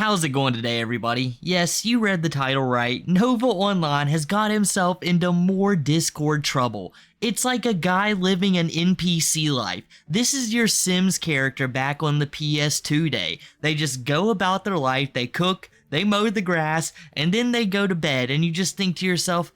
How's it going today, everybody? Yes, you read the title right. Nova Online has got himself into more Discord trouble. It's like a guy living an NPC life. This is your Sims character back on the PS2 day. They just go about their life, they cook, they mow the grass, and then they go to bed, and you just think to yourself,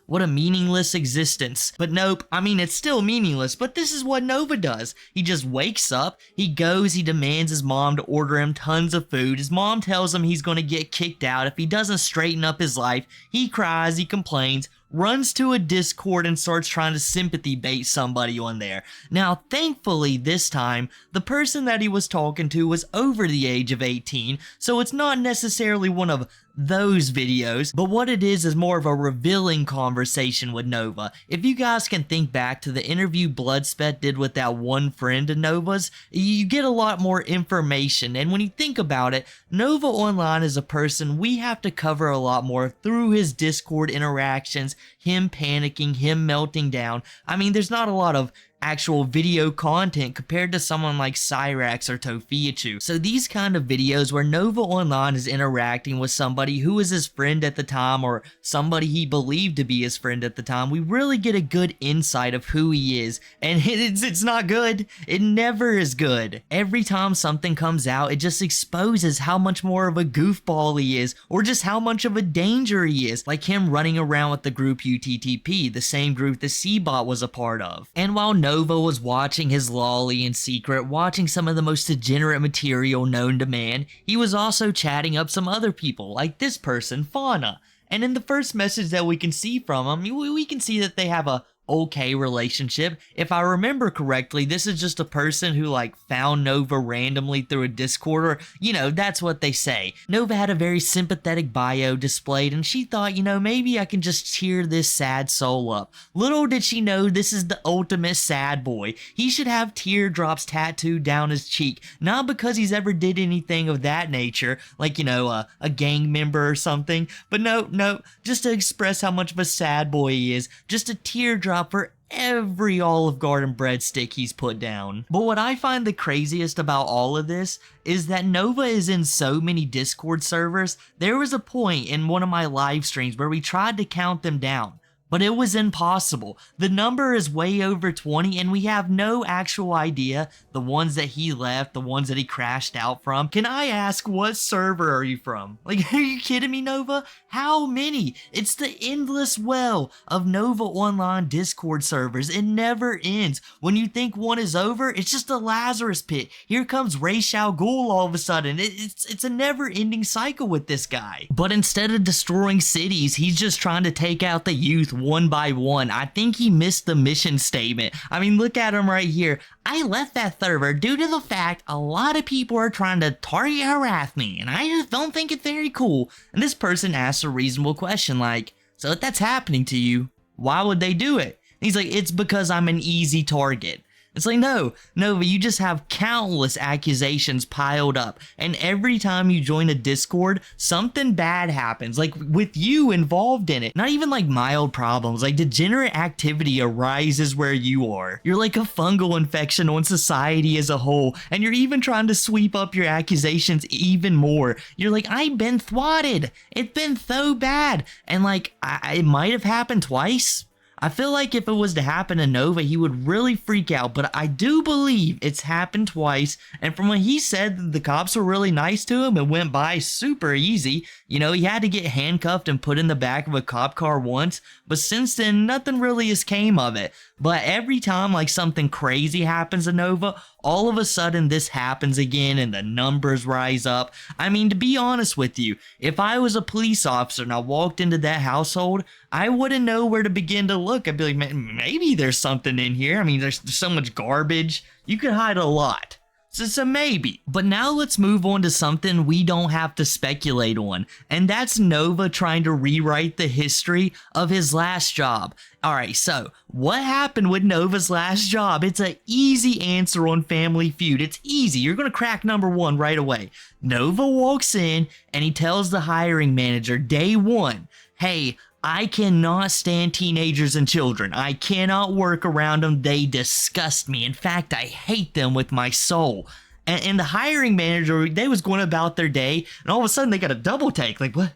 what a meaningless existence. But nope, I mean, it's still meaningless, but this is what Nova does. He just wakes up, he goes, he demands his mom to order him tons of food. His mom tells him he's gonna get kicked out if he doesn't straighten up his life. He cries, he complains, runs to a Discord and starts trying to sympathy bait somebody on there. Now, thankfully, this time, the person that he was talking to was over the age of 18, so it's not necessarily one of those videos, but what it is more of a revealing conversation with Nova. If you guys can think back to the interview Bloodspet did with that one friend of Nova's, you get a lot more information, and when you think about it, Nova Online is a person we have to cover a lot more through his Discord interactions, him panicking, him melting down. I mean, there's not a lot of actual video content compared to someone like Cyrax or Tofiachu. So these kind of videos where Nova Online is interacting with somebody who was his friend at the time or somebody he believed to be his friend at the time, we really get a good insight of who he is, and it's not good. It never is good. Every time something comes out, it just exposes how much more of a goofball he is, or just how much of a danger he is, like him running around with the group UTTP, the same group the C-Bot was a part of. And while Nova was watching his lolly in secret, watching some of the most degenerate material known to man, he was also chatting up some other people, like this person, Fauna. And in the first message that we can see from him, we can see that they have a okay relationship. If I remember correctly, this is just a person who like found Nova randomly through a Discord, or that's what they say. Nova had a very sympathetic bio displayed, and she thought, maybe I can just cheer this sad soul up. Little did she know this is the ultimate sad boy. He should have teardrops tattooed down his cheek, not because he's ever did anything of that nature, like a gang member or something, but no, just to express how much of a sad boy he is, just a teardrop for every Olive Garden breadstick he's put down. But what I find the craziest about all of this is that Nova is in so many Discord servers. There was a point in one of my live streams where we tried to count them down, but it was impossible. The number is way over 20, and we have no actual idea the ones that he left, the ones that he crashed out from. Can I ask, what server are you from? Like, are you kidding me, Nova? How many? It's the endless well of Nova Online Discord servers. It never ends. When you think one is over, it's just a Lazarus pit. Here comes Ra's al Ghul all of a sudden. It's a never-ending cycle with this guy. But instead of destroying cities, he's just trying to take out the youth one by one. I think he missed the mission statement. I mean, look at him right here. I left that server due to the fact a lot of people are trying to target harass me, and I just don't think it's very cool. And this person asks a reasonable question like, so if that's happening to you, why would they do it? And he's like, it's because I'm an easy target. It's like, no, Nova, you just have countless accusations piled up, and every time you join a Discord, something bad happens, like with you involved in it. Not even like mild problems, like degenerate activity arises where you are. You're like a fungal infection on society as a whole, and you're even trying to sweep up your accusations even more. You're like, I've been thwarted. It's been so bad. And like, it might have happened twice. I feel like if it was to happen to Nova, he would really freak out, but I do believe it's happened twice, and from what he said, the cops were really nice to him. It went by super easy. He had to get handcuffed and put in the back of a cop car once, but since then, nothing really has came of it. But every time like something crazy happens to Nova, all of a sudden this happens again and the numbers rise up. I mean, to be honest with you, if I was a police officer and I walked into that household, I wouldn't know where to begin to look. I'd be like, man, maybe there's something in here. I mean, there's so much garbage. You could hide a lot. So maybe. But now let's move on to something we don't have to speculate on, and that's Nova trying to rewrite the history of his last job. Alright, so what happened with Nova's last job? It's an easy answer on Family Feud. It's easy. You're gonna crack number one right away. Nova walks in and he tells the hiring manager day one, hey, I cannot stand teenagers and children. I cannot work around them. They disgust me. In fact, I hate them with my soul. And the hiring manager, they was going about their day, and all of a sudden they got a double take. Like, what?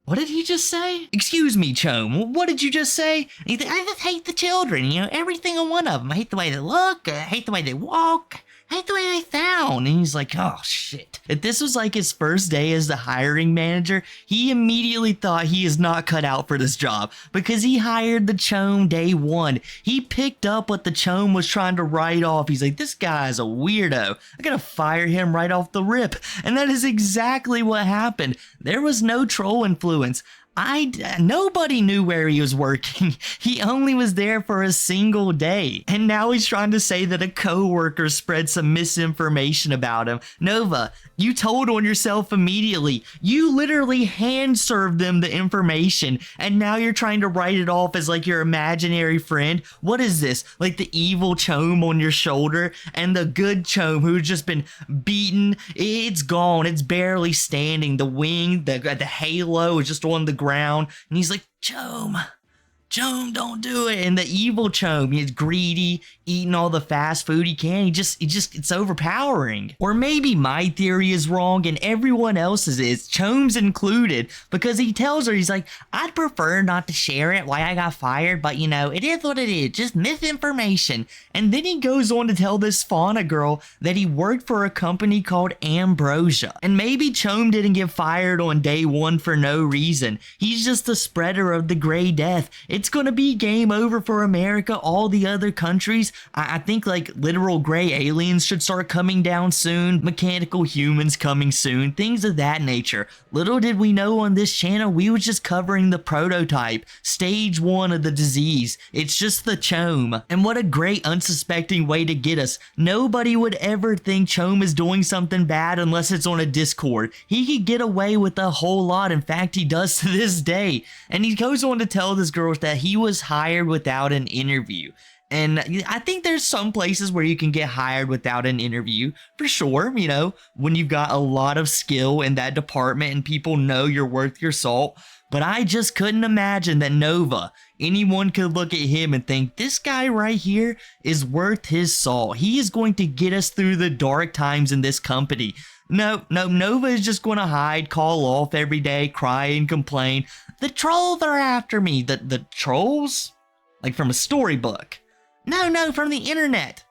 What did he just say? Excuse me, Chom, what did you just say? I just hate the children, every single one of them. I hate the way they look, I hate the way they walk, I hate the way they sound. And he's like, oh shit. If this was like his first day as the hiring manager, he immediately thought he is not cut out for this job because he hired the Chom day one. He picked up what the Chom was trying to write off. He's like, this guy's a weirdo. I gotta fire him right off the rip. And that is exactly what happened. There was no troll influence. Nobody knew where he was working. He only was there for a single day. And now he's trying to say that a coworker spread some misinformation about him. Nova, you told on yourself immediately. You literally hand served them the information, and now you're trying to write it off as like your imaginary friend. What is this? Like the evil Chom on your shoulder and the good Chom who's just been beaten. It's gone. It's barely standing. The wing, the halo is just on the ground, and he's like, Chom, don't do it. And the evil Chom, he's greedy, eating all the fast food he can. It's overpowering. Or maybe my theory is wrong and everyone else's is, Chom's included, because he tells her, he's like, I'd prefer not to share it why I got fired, but it is what it is, just misinformation. And then he goes on to tell this fauna girl that he worked for a company called Ambrosia. And maybe Chom didn't get fired on day one for no reason. He's just the spreader of the gray death. It's gonna be game over for America, all the other countries. I think like literal gray aliens should start coming down soon, mechanical humans coming soon, things of that nature. Little did we know on this channel, we was just covering the prototype, stage 1 of the disease. It's just the Chom. And what a great unsuspecting way to get us. Nobody would ever think Chom is doing something bad unless it's on a Discord. He could get away with a whole lot. In fact, he does to this day. And he goes on to tell this girl that he was hired without an interview. And I think there's some places where you can get hired without an interview, for sure, when you've got a lot of skill in that department and people know you're worth your salt. But I just couldn't imagine that Nova, anyone could look at him and think, this guy right here is worth his salt. He is going to get us through the dark times in this company. No, Nova is just going to hide, call off every day, cry and complain. The trolls are after me. The trolls? Like from a storybook. No, from the internet.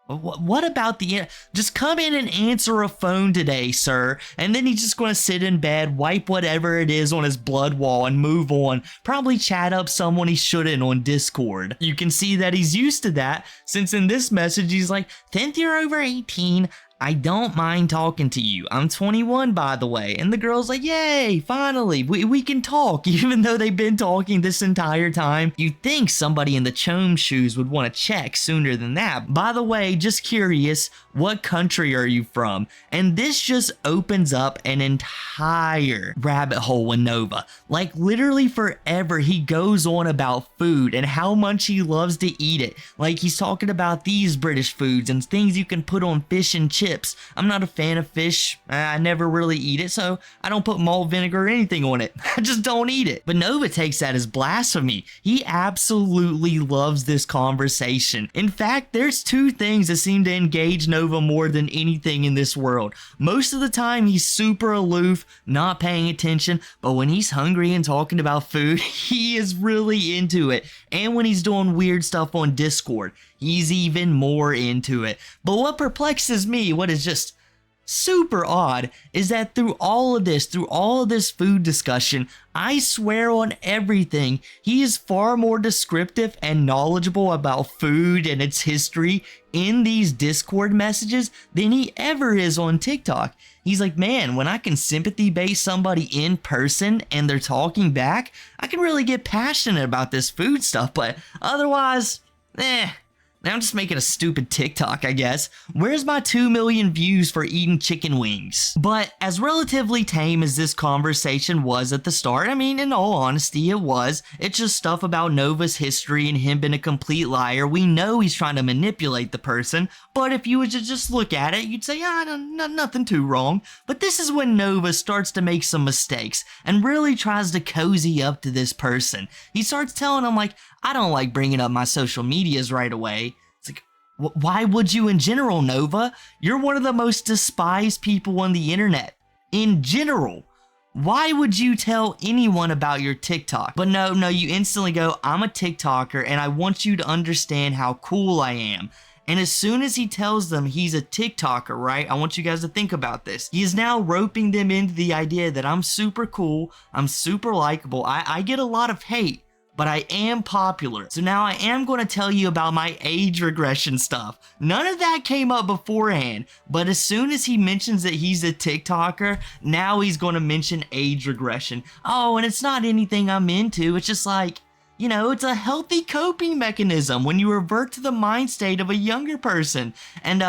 What about the just come in and answer a phone today, sir. And then he's just going to sit in bed, wipe whatever it is on his blood wall and move on. Probably chat up someone he shouldn't on Discord. You can see that he's used to that, since in this message he's like, since you're over 18, I don't mind talking to you. I'm 21, by the way. And the girl's like, yay, finally, we can talk, even though they've been talking this entire time. You'd think somebody in the Chom shoes would want to check sooner than that. By the way, just curious, what country are you from? And this just opens up an entire rabbit hole with Nova. Like literally forever, he goes on about food and how much he loves to eat it. Like he's talking about these British foods and things you can put on fish and chips. I'm not a fan of fish. I never really eat it, so I don't put malt vinegar or anything on it. I just don't eat it. But Nova takes that as blasphemy. He absolutely loves this conversation. In fact, there's two things that seem to engage Nova more than anything in this world. Most of the time, he's super aloof, not paying attention, but when he's hungry and talking about food, he is really into it. And when he's doing weird stuff on Discord, he's even more into it. But what perplexes me, what is just super odd, is that through all of this food discussion, I swear on everything, he is far more descriptive and knowledgeable about food and its history in these Discord messages than he ever is on TikTok. He's like, man, when I can sympathy base somebody in person and they're talking back, I can really get passionate about this food stuff, but otherwise, now I'm just making a stupid TikTok, I guess. Where's my 2 million views for eating chicken wings? But as relatively tame as this conversation was at the start, I mean, in all honesty, it was. It's just stuff about Nova's history and him being a complete liar. We know he's trying to manipulate the person, but if you were to just look at it, you'd say, nothing too wrong. But this is when Nova starts to make some mistakes and really tries to cozy up to this person. He starts telling him, like, I don't like bringing up my social medias right away. It's like, Why would you in general, Nova? You're one of the most despised people on the internet. In general. Why would you tell anyone about your TikTok? But no, you instantly go, I'm a TikToker and I want you to understand how cool I am. And as soon as he tells them he's a TikToker, right? I want you guys to think about this. He is now roping them into the idea that I'm super cool, I'm super likable, I get a lot of hate, but I am popular. So now I am going to tell you about my age regression stuff. None of that came up beforehand, but as soon as he mentions that he's a TikToker, now he's going to mention age regression. Oh, and it's not anything I'm into. It's just like, you know, it's a healthy coping mechanism when you revert to the mind state of a younger person. And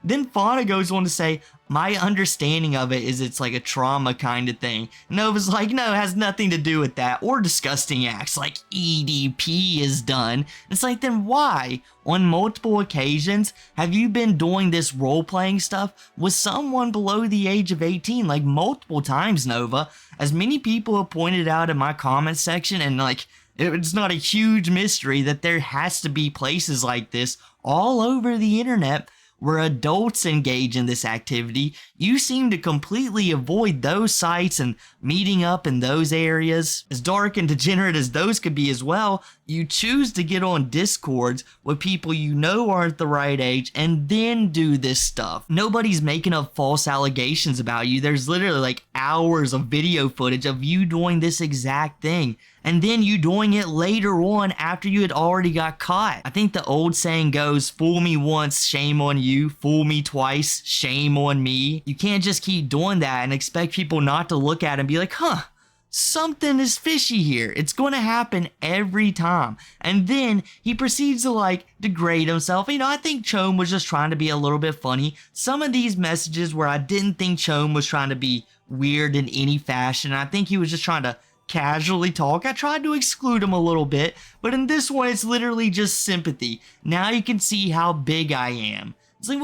then Fauna goes on to say, my understanding of it is it's like a trauma kind of thing. Nova's like, no, it has nothing to do with that, or disgusting acts like EDP is done. It's like, then why, on multiple occasions, have you been doing this role-playing stuff with someone below the age of 18? Like, multiple times, Nova. As many people have pointed out in my comment section, and like, it's not a huge mystery that there has to be places like this all over the internet where adults engage in this activity. You seem to completely avoid those sites and meeting up in those areas. As dark and degenerate as those could be as well, you choose to get on Discords with people you know aren't the right age and then do this stuff. Nobody's making up false allegations about you. There's literally like hours of video footage of you doing this exact thing. And then you doing it later on after you had already got caught. I think the old saying goes, fool me once, shame on you. Fool me twice, shame on me. You can't just keep doing that and expect people not to look at it and be like, huh, something is fishy here. It's going to happen every time. And then he proceeds to like degrade himself. You know, I think Chome was just trying to be a little bit funny. Some of these messages where I didn't think Chome was trying to be weird in any fashion. I think he was just trying to casually talk. I tried to exclude him a little bit, but in this one it's literally just sympathy. Now you can see how big I am. It's like,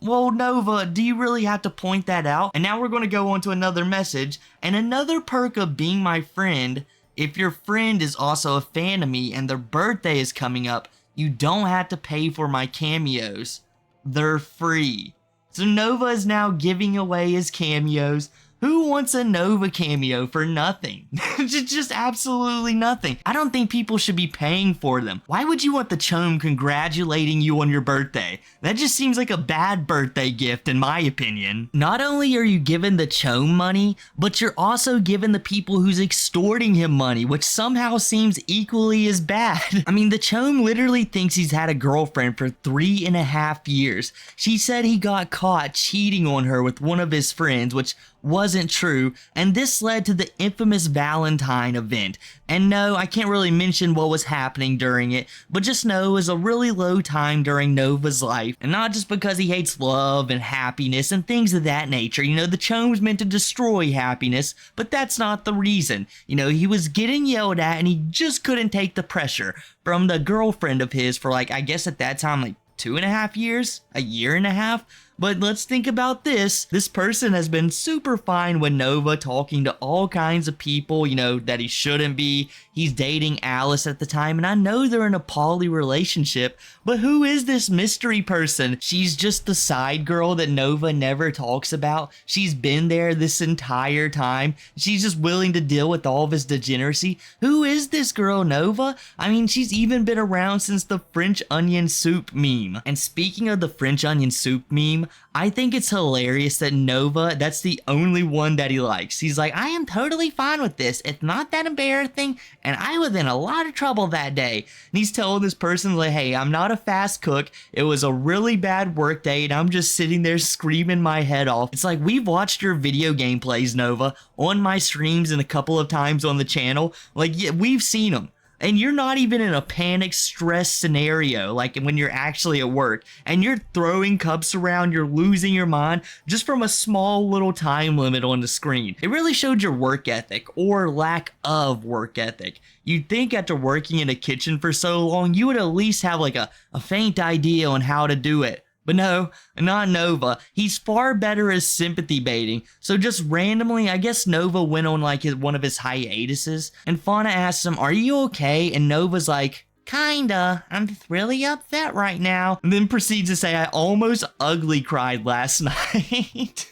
well, Nova, do you really have to point that out? And now we're going to go on to another message, and another perk of being my friend, if your friend is also a fan of me and their birthday is coming up, you don't have to pay for my cameos. They're free. So Nova is now giving away his cameos. Who wants a Nova cameo for nothing? just absolutely nothing. I don't think people should be paying for them. Why would you want the Chome congratulating you on your birthday? That just seems like a bad birthday gift in my opinion. Not only are you giving the Chome money, but you're also giving the people who's extorting him money, which somehow seems equally as bad. I mean, the Chome literally thinks he's had a girlfriend for 3.5 years. She said he got caught cheating on her with one of his friends, which wasn't true, and this led to the infamous Valentine event. And no, I can't really mention what was happening during it, but just know it was a really low time during Nova's life, and not just because he hates love and happiness and things of that nature. You know, the Chome's meant to destroy happiness, but that's not the reason. You know, he was getting yelled at and he just couldn't take the pressure from the girlfriend of his for like, I guess at that time, like 2.5 years, a year and a half. But let's think about this. This person has been super fine with Nova, talking to all kinds of people, you know, that he shouldn't be. He's dating Alice at the time, and I know they're in a poly relationship, but who is this mystery person? She's just the side girl that Nova never talks about. She's been there this entire time. She's just willing to deal with all of his degeneracy. Who is this girl, Nova? I mean, she's even been around since the French onion soup meme. And speaking of the French onion soup meme, I think it's hilarious that Nova, that's the only one that he likes. He's like, I am totally fine with this. It's not that embarrassing, and I was in a lot of trouble that day. And he's telling this person, like, hey, I'm not a fast cook. It was a really bad work day, and I'm just sitting there screaming my head off. It's like, we've watched your video gameplays, Nova, on my streams and a couple of times on the channel. Like, yeah, we've seen them. And you're not even in a panic stress scenario like when you're actually at work and you're throwing cups around, you're losing your mind just from a small little time limit on the screen. It really showed your work ethic or lack of work ethic. You'd think after working in a kitchen for so long, you would at least have like a faint idea on how to do it. But no, not Nova. He's far better as sympathy baiting. So just randomly, I guess Nova went on like one of his hiatuses, and Fauna asks him, are you okay? And Nova's like, Kinda. I'm really upset right now. And then proceeds to say, I almost ugly cried last night.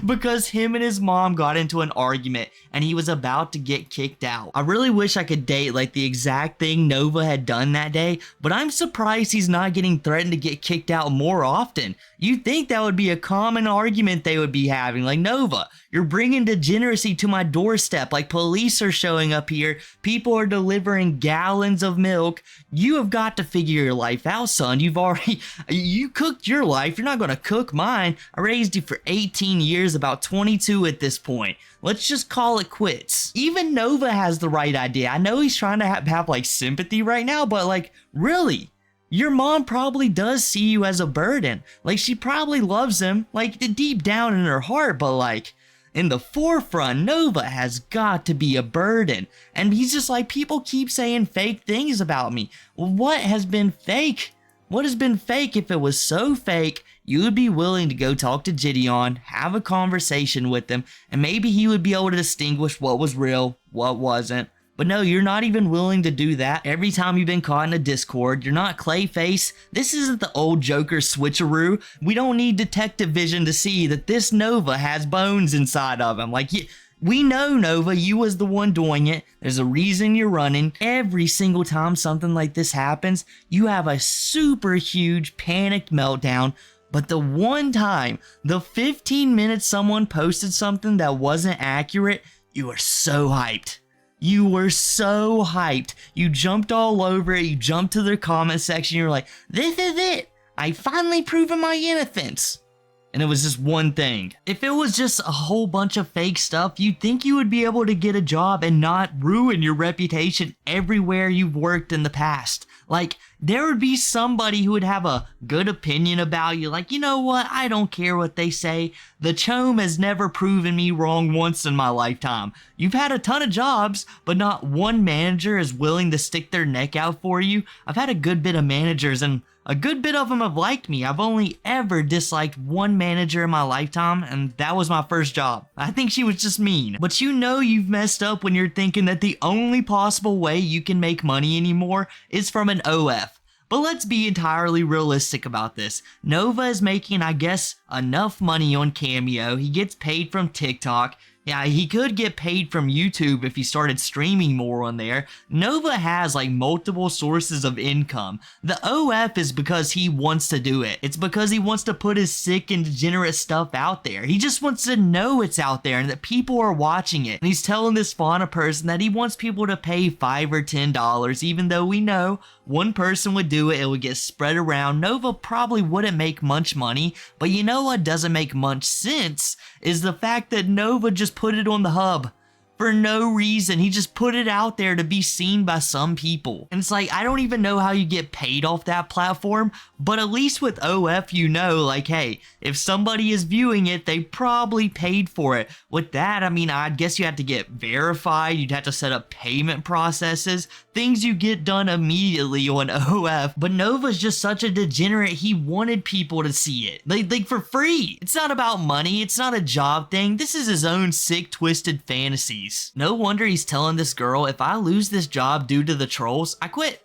Because him and his mom got into an argument and he was about to get kicked out. I really wish I could date like the exact thing Nova had done that day, but I'm surprised he's not getting threatened to get kicked out more often. You'd think that would be a common argument they would be having, like, Nova, you're bringing degeneracy to my doorstep, like police are showing up here, people are delivering gallons of milk, you have got to figure your life out, son. You cooked your life, you're not gonna cook mine. I raised you for 18 years, about 22 at this point. Let's just call it quits. Even Nova has the right idea. I know he's trying to have like sympathy right now, but like, really? Your mom probably does see you as a burden. Like, she probably loves him, like, deep down in her heart, but like, in the forefront, Nova has got to be a burden. And he's just like, people keep saying fake things about me. Well, what has been fake? What has been fake? If it was so fake, you would be willing to go talk to Gideon, have a conversation with him, and maybe he would be able to distinguish what was real, what wasn't. But no, you're not even willing to do that. Every time you've been caught in a Discord, you're not Clayface. This isn't the old Joker switcheroo. We don't need detective vision to see that this Nova has bones inside of him. Like, we know, Nova, you was the one doing it. There's a reason you're running. Every single time something like this happens, you have a super huge panicked meltdown. But the one time, the 15 minutes someone posted something that wasn't accurate, you were so hyped. You were so hyped. You jumped all over it. You jumped to their comment section. You were like, this is it. I finally proven my innocence. And it was just one thing. If it was just a whole bunch of fake stuff, you'd think you would be able to get a job and not ruin your reputation everywhere you've worked in the past. Like, there would be somebody who would have a good opinion about you. Like, you know what? I don't care what they say. The Chome has never proven me wrong once in my lifetime. You've had a ton of jobs, but not one manager is willing to stick their neck out for you. I've had a good bit of managers, and a good bit of them have liked me. I've only ever disliked one manager in my lifetime, and that was my first job. I think she was just mean. But you know you've messed up when you're thinking that the only possible way you can make money anymore is from an OF. But let's be entirely realistic about this. Nova is making, I guess, enough money on Cameo. He gets paid from TikTok. Yeah, he could get paid from YouTube if he started streaming more on there. Nova has like multiple sources of income. The OF is because he wants to do it. It's because he wants to put his sick and degenerate stuff out there. He just wants to know it's out there and that people are watching it. And he's telling this fauna person that he wants people to pay $5 or $10, even though we know one person would do it, it would get spread around. Nova probably wouldn't make much money, but you know what doesn't make much sense is the fact that Nova just put it on the hub for no reason. He just put it out there to be seen by some people. And it's like, I don't even know how you get paid off that platform, but at least with OF, you know, like, hey, if somebody is viewing it, they probably paid for it. With that, I mean, I guess you have to get verified. You'd have to set up payment processes, things you get done immediately on OF. But Nova's just such a degenerate. He wanted people to see it, like for free. It's not about money. It's not a job thing. This is his own sick, twisted fantasies. No wonder he's telling this girl, if I lose this job due to the trolls, I quit.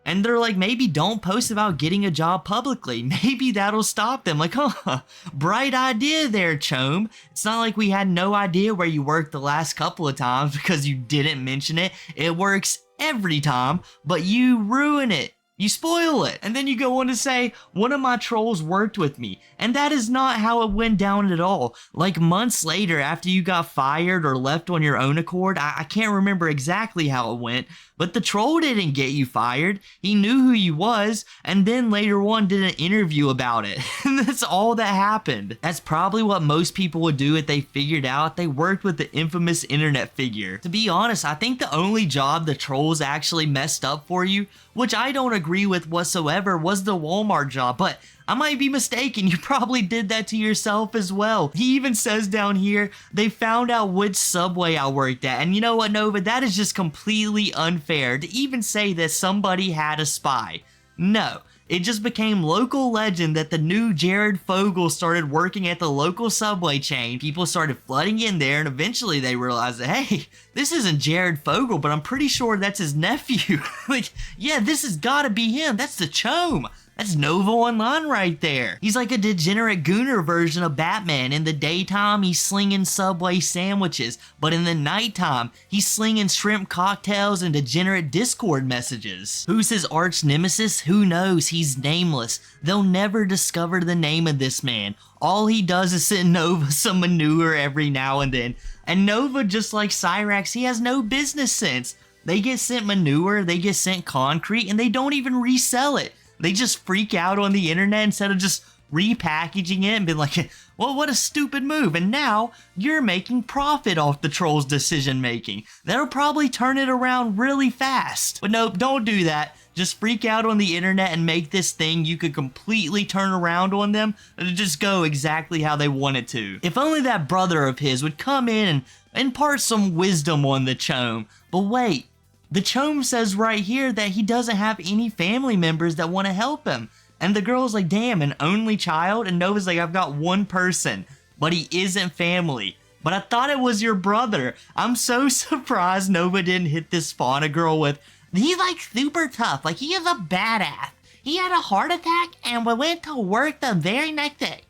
And they're like, maybe don't post about getting a job publicly. Maybe that'll stop them. Like, huh, bright idea there, Chome. It's not like we had no idea where you worked the last couple of times because you didn't mention it. It works every time, but you ruin it. You spoil it. And then you go on to say, one of my trolls worked with me. And that is not how it went down at all. Like months later, after you got fired or left on your own accord, I can't remember exactly how it went, but the troll didn't get you fired. He knew who you was, and then later on did an interview about it. And that's all that happened. That's probably what most people would do if they figured out they worked with the infamous internet figure. To be honest, I think the only job the trolls actually messed up for you, which I don't agree with whatsoever, was the Walmart job, but I might be mistaken, you probably did that to yourself as well. He even says down here, they found out which Subway I worked at, and you know what, Nova, that is just completely unfair to even say that somebody had a spy. No. it just became local legend that the new Jared Fogle started working at the local subway chain. People started flooding in there, and eventually they realized that, hey, this isn't Jared Fogle, but I'm pretty sure that's his nephew. Like, yeah, this has got to be him. That's the Chome. That's Nova Online right there. He's like a degenerate gooner version of Batman. In the daytime, he's slinging Subway sandwiches, but in the nighttime, he's slinging shrimp cocktails and degenerate Discord messages. Who's his arch nemesis? Who knows? He's nameless. They'll never discover the name of this man. All he does is send Nova some manure every now and then. And Nova, just like Cyrax, he has no business sense. They get sent manure, they get sent concrete, and they don't even resell it. They just freak out on the internet instead of just repackaging it and being like, well, what a stupid move. And now you're making profit off the troll's decision making. That'll probably turn it around really fast. But nope, don't do that. Just freak out on the internet and make this thing you could completely turn around on them and just go exactly how they want it to. If only that brother of his would come in and impart some wisdom on the Chome. But wait. The Chome says right here that he doesn't have any family members that want to help him. And the girl's like, damn, an only child? And Nova's like, I've got one person, but he isn't family. But I thought it was your brother. I'm so surprised Nova didn't hit this Fauna girl with, he's like super tough, like he is a badass. He had a heart attack and we went to work the very next day.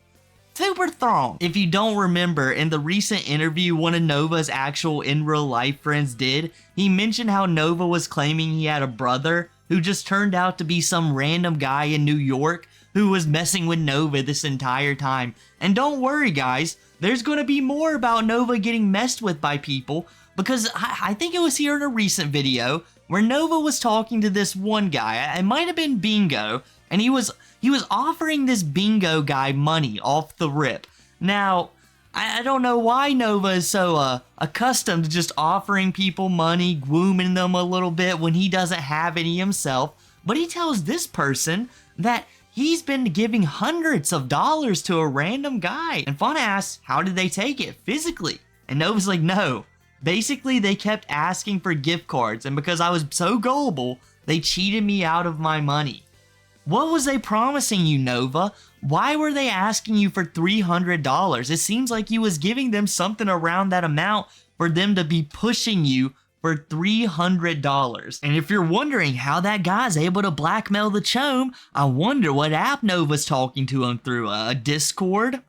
Super strong. If you don't remember, in the recent interview one of Nova's actual in real life friends did, he mentioned how Nova was claiming he had a brother who just turned out to be some random guy in New York who was messing with Nova this entire time. And don't worry guys, there's gonna be more about Nova getting messed with by people, because I think it was here in a recent video where Nova was talking to this one guy, it might have been Bingo, and he was offering this Bingo guy money off the rip. Now, I don't know why Nova is so accustomed to just offering people money, grooming them a little bit when he doesn't have any himself, but he tells this person that he's been giving hundreds of dollars to a random guy. And Fauna asks, how did they take it physically? And Nova's like, no. Basically, they kept asking for gift cards, and because I was so gullible, they cheated me out of my money. What was they promising you, Nova? Why were they asking you for $300? It seems like you was giving them something around that amount for them to be pushing you for $300. And if you're wondering how that guy's able to blackmail the Chome, I wonder what app Nova's talking to him through. A Discord?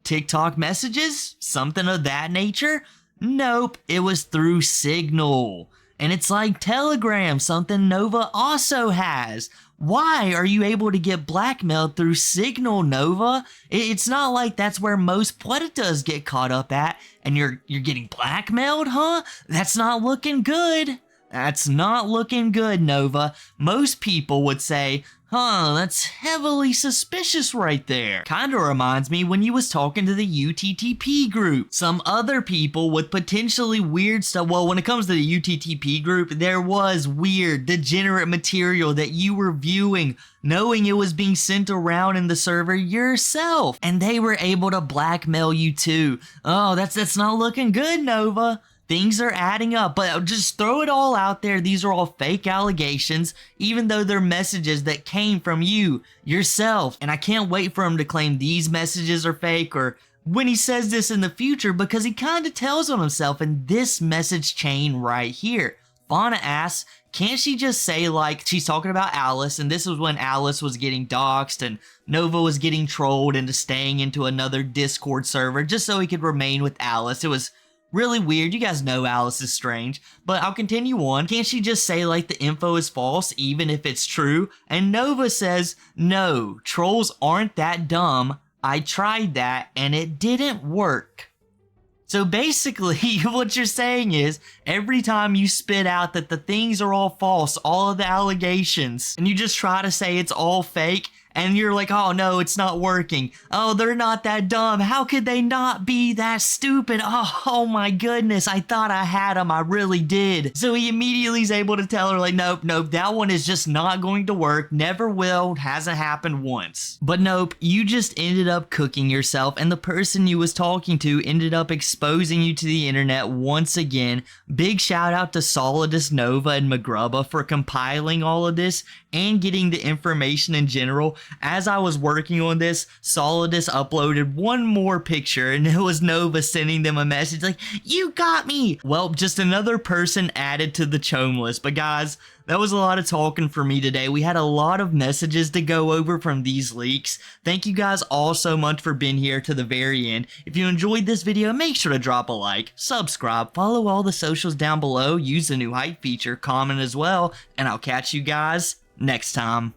TikTok messages? Something of that nature? Nope, it was through Signal. And it's like Telegram, something Nova also has. Why are you able to get blackmailed through Signal, Nova? It's not like that's where most predators get caught up at, and you're getting blackmailed, huh? That's not looking good. That's not looking good, Nova. Most people would say, huh, that's heavily suspicious right there. Kinda reminds me when you was talking to the UTTP group. Some other people with potentially weird stuff. Well, when it comes to the UTTP group, there was weird, degenerate material that you were viewing, knowing it was being sent around in the server yourself. And they were able to blackmail you too. Oh, that's not looking good, Nova. Things are adding up, but just throw it all out there. These are all fake allegations, even though they're messages that came from you, yourself. And I can't wait for him to claim these messages are fake, or when he says this in the future, because he kind of tells on himself in this message chain right here. Fauna asks, can't she just say, like, she's talking about Alice, and this was when Alice was getting doxxed and Nova was getting trolled into staying into another Discord server just so he could remain with Alice. It was really weird. You guys know Alice is strange, but I'll continue on. Can't she just say like the info is false even if it's true? And Nova says, no, trolls aren't that dumb. I tried that and it didn't work. So basically what you're saying is every time you spit out that the things are all false, all of the allegations, and you just try to say it's all fake, and you're like, oh no, it's not working. Oh, they're not that dumb. How could they not be that stupid? Oh my goodness, I thought I had them. I really did. So he immediately is able to tell her like, nope, that one is just not going to work. Never will. Hasn't happened once. But nope, you just ended up cooking yourself, and the person you was talking to ended up exposing you to the internet once again. Big shout out to Solidus Nova and Magrubba for compiling all of this and getting the information in general. As I was working on this, Solidus uploaded one more picture, and it was Nova sending them a message like, you got me! Well, just another person added to the chome list. But guys, that was a lot of talking for me today. We had a lot of messages to go over from these leaks. Thank you guys all so much for being here to the very end. If you enjoyed this video, make sure to drop a like, subscribe, follow all the socials down below, use the new hype feature, comment as well, and I'll catch you guys next time.